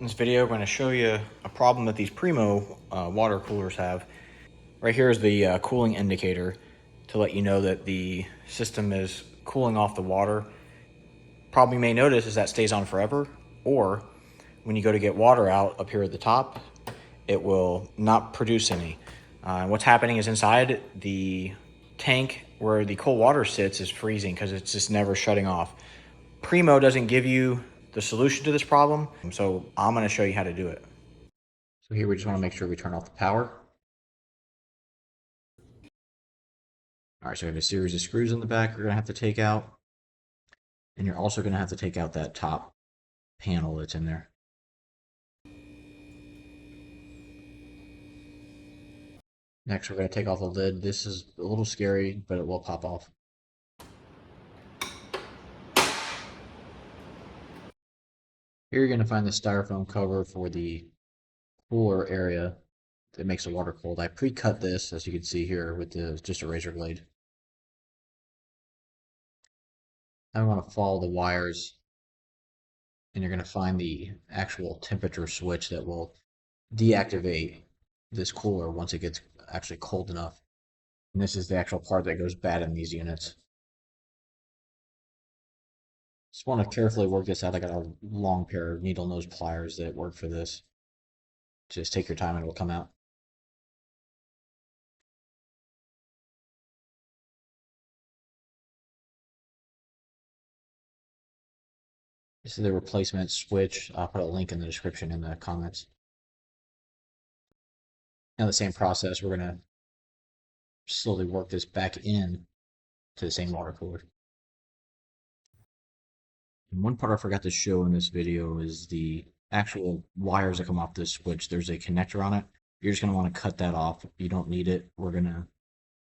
In this video, we're going to show you a problem that these Primo water coolers have. Right here is the cooling indicator to let you know that the system is cooling off the water. Problem you may notice is that stays on forever, or when you go to get water out up here at the top, it will not produce any. What's happening is inside the tank where the cold water sits is freezing because it's just never shutting off. Primo doesn't give you the solution to this problem, so I'm going to show you how to do it. So here we just want to make sure we turn off the power. All right, so we have a series of screws in the back we're going to have to take out. And you're also going to have to take out that top panel that's in there. Next, we're going to take off the lid. This is a little scary, but it will pop off. Here you're going to find the styrofoam cover for the cooler area that makes the water cold. I pre-cut this, as you can see here, with just a razor blade. I want to follow the wires, and you're going to find the actual temperature switch that will deactivate this cooler once it gets actually cold enough. And this is the actual part that goes bad in these units. Just want to carefully work this out. I got a long pair of needle nose pliers that work for this. Just take your time and it will come out. This is the replacement switch. I'll put a link in the description in the comments. Now the same process, we're going to slowly work this back in to the same water cooler. And one part I forgot to show in this video is the actual wires that come off this switch. There's a connector on it. You're just going to want to cut that off. You don't need it. We're going to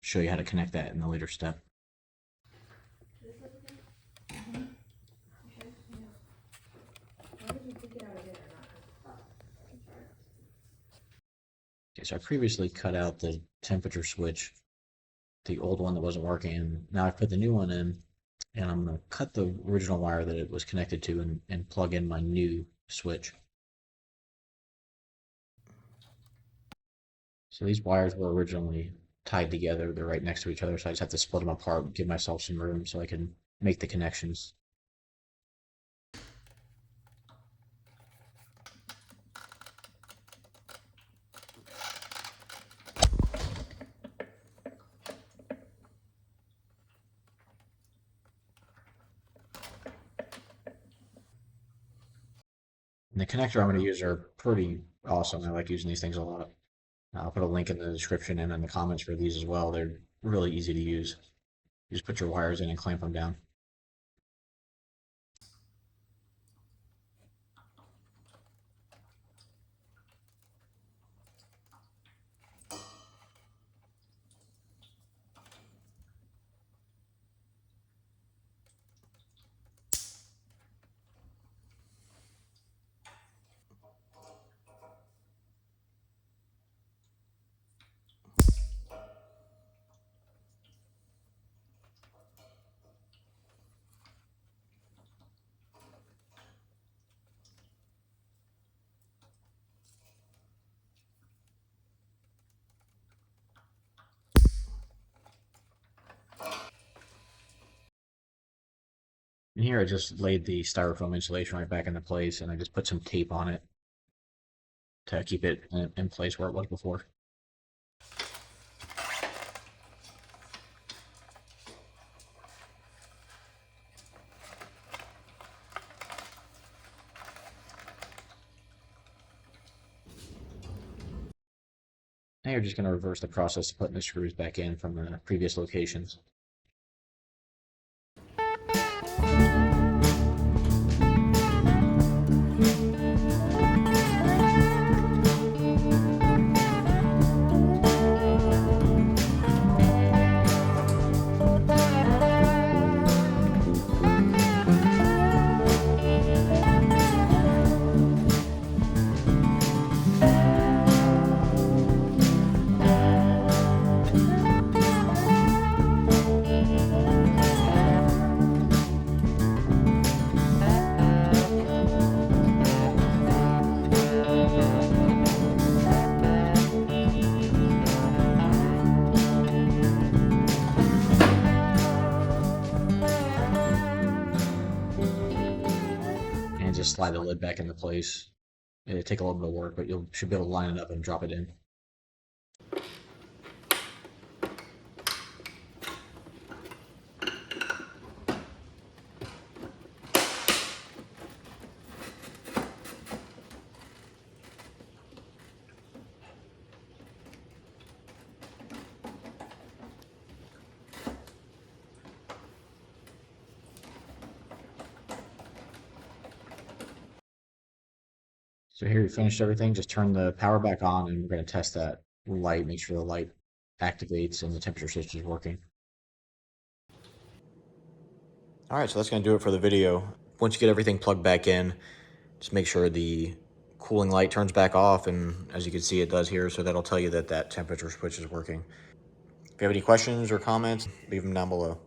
show you how to connect that in the later step. Okay, so I previously cut out the temperature switch, the old one that wasn't working, and now I've put the new one in, and I'm going to cut the original wire that it was connected to and plug in my new switch. So these wires were originally tied together. They're right next to each other, so I just have to split them apart and give myself some room so I can make the connections. And the connector I'm going to use are pretty awesome. I like using these things a lot. I'll put a link in the description and in the comments for these as well. They're really easy to use. You just put your wires in and clamp them down. And here I just laid the styrofoam insulation right back into place, and I just put some tape on it to keep it in place where it was before. Now you're just going to reverse the process of putting the screws back in from the previous locations. slide the lid back into place. It'll take a little bit of work, but you should be able to line it up and drop it in. So here you finished everything. Just turn the power back on and we're going to test that light, make sure the light activates and the temperature switch is working. All right, so that's going to do it for the video. Once you get everything plugged back in, just make sure the cooling light turns back off, and as you can see, it does here, so that'll tell you that that temperature switch is working. If you have any questions or comments, leave them down below.